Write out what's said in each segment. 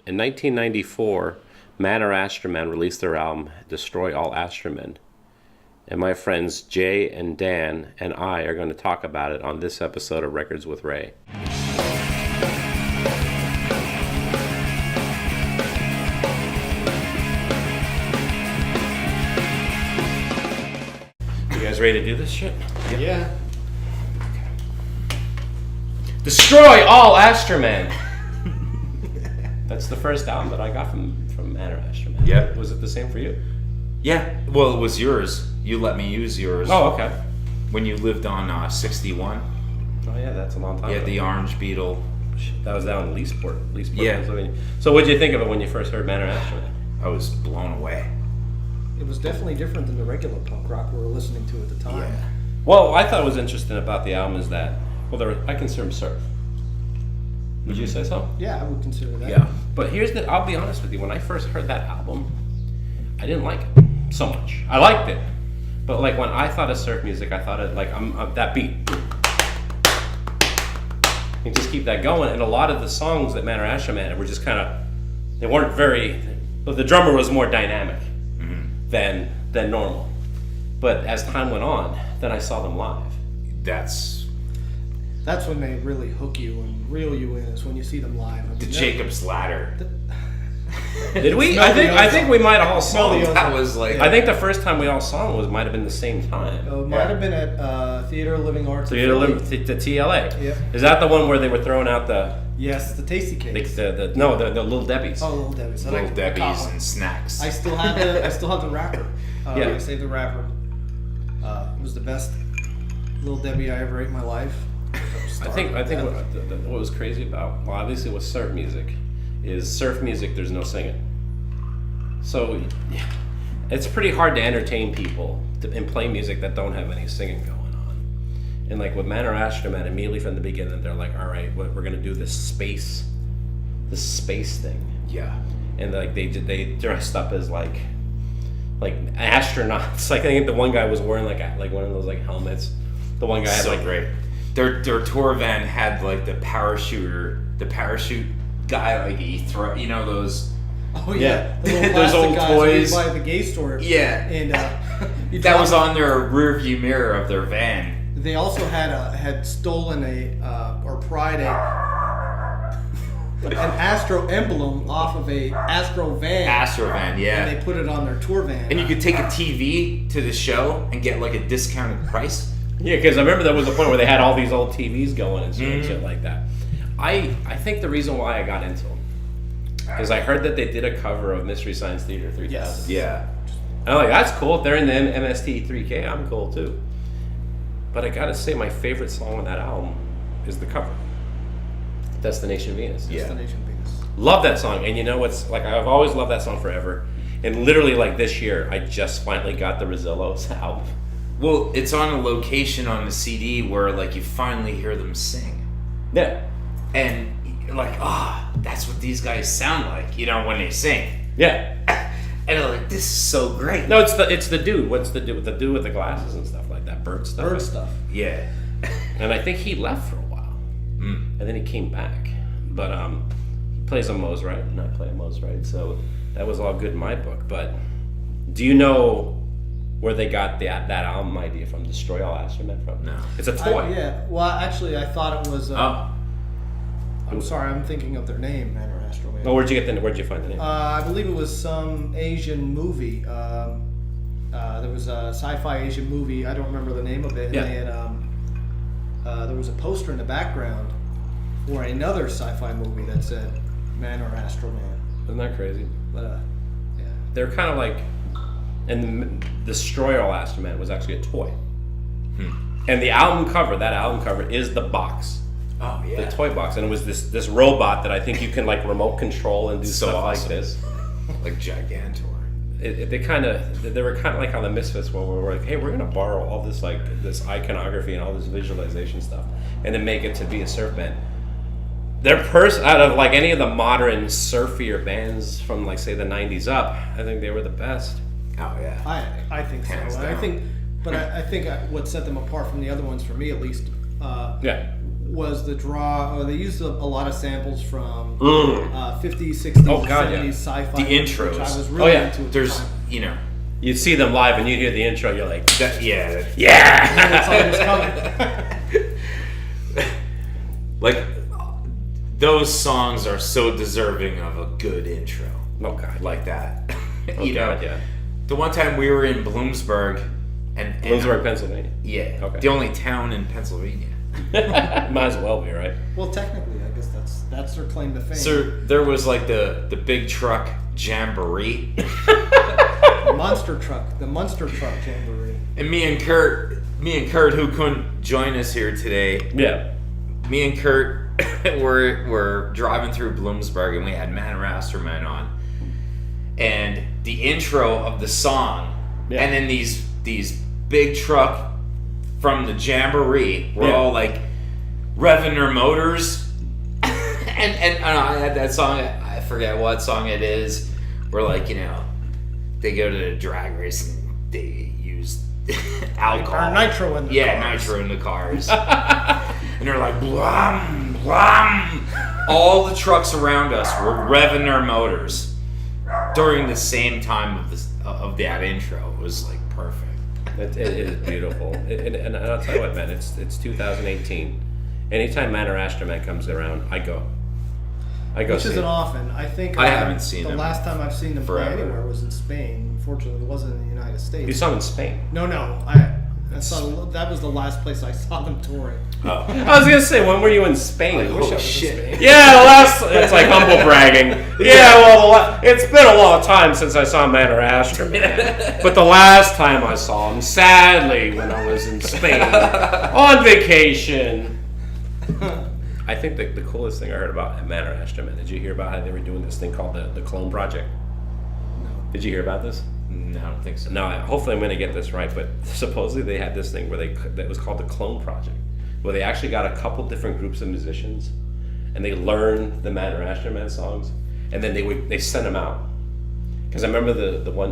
In 1994, Man Or Astroman released their album Destroy All Astromen. And my friends Jay and Dan and I are going to talk about it on this episode of Records with Ray. You guys ready to do this shit? Yeah. Destroy All Astromen! That's the first album that I got from Man Or Astroman. Yeah. Was it the same for you? Yeah, well, it was yours. You let me use yours. Oh, okay. When you lived on 61. Oh, yeah, that's a long time Yeah, ago. the Orange Beetle. That was down in Leesport, Yeah. Pennsylvania. So what did you think of it when you first heard Man Or Astroman? I was blown away. It was definitely different than the regular punk rock we were listening to at the time. Yeah. Well, what I thought was interesting about the album is that, I consider them surf. Would you say so? Yeah, I would consider that. Yeah. But I'll be honest with you, when I first heard that album, I didn't like it so much. I liked it. But like when I thought of surf music, I thought of like that beat. You just keep that going. And a lot of the songs that Man Or Astroman were just kind of, they weren't very, but the drummer was more dynamic than normal. But as time went on, then I saw them live. That's That's when they really hook you and reel you in, is when you see them live. I mean, the Jacob's Ladder. Did we? Smell the I think we might have all Smell saw the them. That was like... I think the first time we all saw them might have been the same time. It might have been at Theater of Living Arts. So in you Philly. the TLA. Yep. Is that the one where they were throwing out the Yes, the Tasty Cakes. the Little Debbie's? Oh, Little Debbie's. Little I caught Debbie's one. and snacks. I still have the wrapper. Yeah. I saved the wrapper. It was the best Little Debbie I ever ate in my life. I think what was crazy about, well, obviously with surf music, is surf music there's no singing. So it's pretty hard to entertain people and play music that don't have any singing going on. And like with Man Or Astroman, immediately from the beginning, they're like, all right, we're gonna do this space thing. Yeah. And like they dressed up as like astronauts. Like I think the one guy was wearing like one of those like helmets. The one guy had So like great. Their tour van had like the parachute guy, like he throw, you know, those... Oh Yeah. yeah, the little Those plastic old guys toys. by the gay store. Yeah. And you That was drop- on their rear view mirror of their van. They also had stolen or pried an Astro emblem off of a Astro van. Astro van, yeah. And they put it on their tour van. And you could take a TV to the show and get like a discounted price. Yeah, because I remember there was a point where they had all these old TVs going and shit like that. I think the reason why I got into them is I heard that they did a cover of Mystery Science Theater 3000. Yes. Yeah. And I'm like, that's cool. If they're in the MST 3K, I'm cool too. But I gotta say, my favorite song on that album is the cover, Destination Venus. Yeah. Destination Venus. Love that song. And you know what's, like, I've always loved that song forever. And literally, like, this year, I just finally got the Rosillos album. Well, it's on a location on the CD where like you finally hear them sing. Yeah. And you're like, that's what these guys sound like, you know, when they sing. Yeah. And I'm like, this is so great. No, it's the dude. What's the dude? The dude with the glasses and stuff like that. Bird stuff. Bird stuff. Yeah. And I think he left for a while. And then he came back. But he plays on Moe's Right, and I play on Moe's Right. So that was all good in my book. But do you know where they got that album idea from? Destroy All Astromen from? No. It's a toy. Yeah. Well, actually, I thought it was. Oh. I'm sorry, I'm thinking of their name, Man Or Astroman. Oh, where'd you find the name? I believe it was some Asian movie. There was a sci-fi Asian movie. I don't remember the name of it. And Yeah. they had, there was a poster in the background for another sci-fi movie that said Man Or Astroman. Isn't that crazy? But yeah. They're kind of like, and Destroy All Astromen was actually a toy. And the album cover, that album cover, is the box. Oh yeah. The toy box, and it was this robot that I think you can like remote control and do So stuff awesome. like this. Like Gigantor. They were kind of like on the Misfits, where we were like, hey, we're gonna borrow all this like this iconography and all this visualization stuff, and then make it to be a surf band. They're out of like any of the modern surfier bands from like say the '90s up. I think they were the best. Oh yeah. I think so. Hands And I down. think what set them apart from the other ones, for me at least, Yeah. was the draw. They used a lot of samples from 50s, 60s, Oh, God, 70s yeah. sci-fi. The intros. Which I was really Oh, yeah. into at the There's, time. you know, You'd see them live and you'd hear the intro, you're like, that, yeah. yeah! That's all was coming. Like, those songs are so deserving of a good intro. Oh, God. Like that. Oh, You know, God, yeah. the one time we were in Bloomsburg, and Bloomsburg, Pennsylvania. yeah, Okay. the only town in Pennsylvania. Might as well be, right? Well, technically, I guess that's their claim to fame. So there was like the big truck jamboree, The Monster Truck Jamboree. and me and Kurt, who couldn't join us here today, Yeah. me and Kurt were driving through Bloomsburg, and we had Man Or Astroman on, and the intro of the song, Yeah. and then these big truck from the jamboree were Yeah. all like revving their motors, and I had that song. I forget what song it is. Where like, you know, they go to the drag race and they use alcohol, Or nitro in the yeah, cars. nitro in the cars, and they're like blum blum. All the trucks around us were revving their motors during the same time of that intro. It was like perfect. It is beautiful. And I'll tell you what, man, it's 2018. Anytime Man Or Astroman comes around, I go Which see isn't it. often. I think I haven't seen the them last time I've seen them play forever. anywhere was in Spain. Unfortunately, it wasn't in the United States. You saw him in Spain. No. That was the last place I saw them touring. Oh, I was gonna say, when were you in Spain? I wish I was shit. in Spain. Yeah, the last. It's like humble bragging. Yeah, well, it's been a long time since I saw Man Or Astroman. But the last time I saw him, sadly, when I was in Spain on vacation. I think the coolest thing I heard about Man Or Astroman. Did you hear about how they were doing this thing called the Clone Project? No. Did you hear about this? no, I don't think so. No, hopefully I'm going to get this right, but supposedly they had this thing that was called the Clone Project, where they actually got a couple different groups of musicians, and they learned the Man Or Astroman songs, and then they sent them out. Because I remember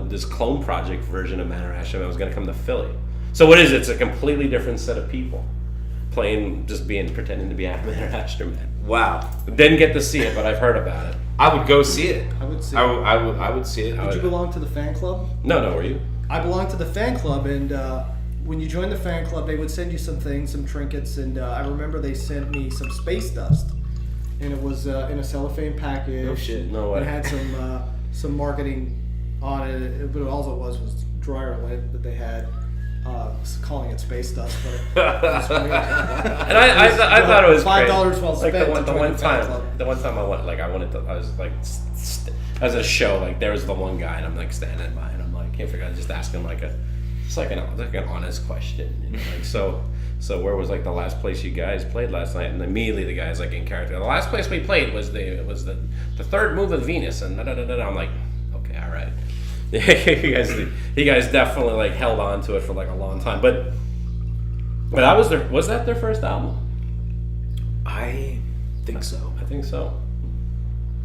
this Clone Project version of Man Or Astroman was going to come to Philly. So what is it? It's a completely different set of people pretending to be Man Or Astroman. Wow, Didn't get to see it, but I've heard about it. I would go see it. I would see. I would see it. Did you belong to the fan club? No, were you? I belonged to the fan club, and when you joined the fan club, they would send you some things, some trinkets, and I remember they sent me some space dust, and it was in a cellophane package. No shit. No way. It had some marketing on it, but all it was dryer lint that they had, calling it space dust. But it was funny. And I thought it was $5 great. well spent. Like to join the fan club. the one time I went, like I was like, as a show, like there was the one guy, and I'm like standing by, and I'm like, can't figure out, just asking like an honest question, you know, like so where was like the last place you guys played last night? And immediately the guy's like in character. The last place we played was the third move of Venus, and I'm like, okay, all right. you guys definitely like held on to it for like a long time, but was that their first album? I think so. I think so.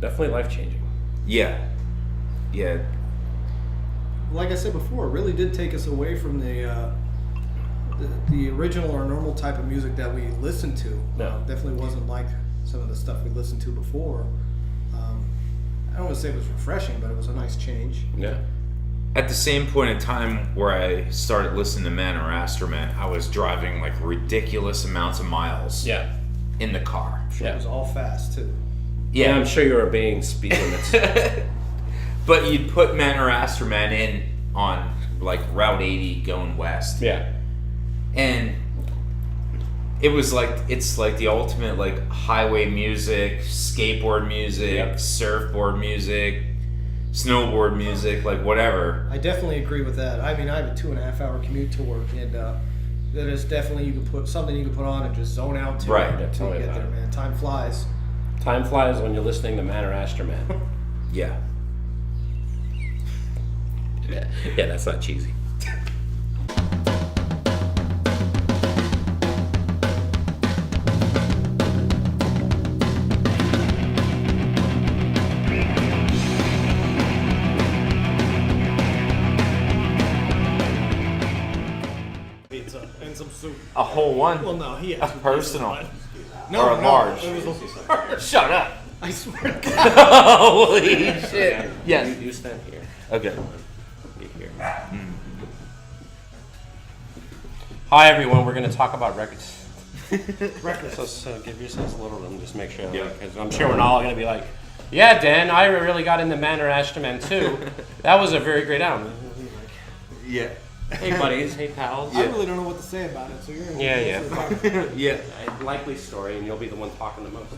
Definitely life changing. Yeah. Like I said before, it really did take us away from the original or normal type of music that we listened to. No. Definitely wasn't like some of the stuff we listened to before. I don't want to say it was refreshing, but it was a nice change. Yeah. At the same point in time where I started listening to Man Or Astroman, I was driving like ridiculous amounts of miles Yeah. in the car. It was all fast too. Yeah, I'm sure you were obeying speed limits. But you'd put Man Or Astroman in on like Route 80 going west. Yeah. And it's like the ultimate like highway music, skateboard music, Yep. surfboard music, snowboard music, like whatever. I definitely agree with that. I mean, I have a 2.5 hour commute to work, and that is definitely you can put on and just zone out to Right. until you Totally get there, about man. Time flies. Time flies when you're listening to Man Or Astroman. Yeah. Yeah, that's not cheesy. Pizza and some soup. A whole one. Well, no, he A has personal. No, or large? It was Shut up. I swear to God. Holy shit. Yeah, Yes. You stand here. Okay. You here. Hi everyone. We're going to talk about records. So give yourselves a little room. Just make sure. Yeah. Because I'm sure we're not all going to be like, yeah, Dan, I really got into Man Or Astroman too. That was a very great album. Yeah. Hey buddies. Hey pals. I really don't know what to say about it, so you're Yeah. Yeah. A likely story, and you'll be the one talking the most.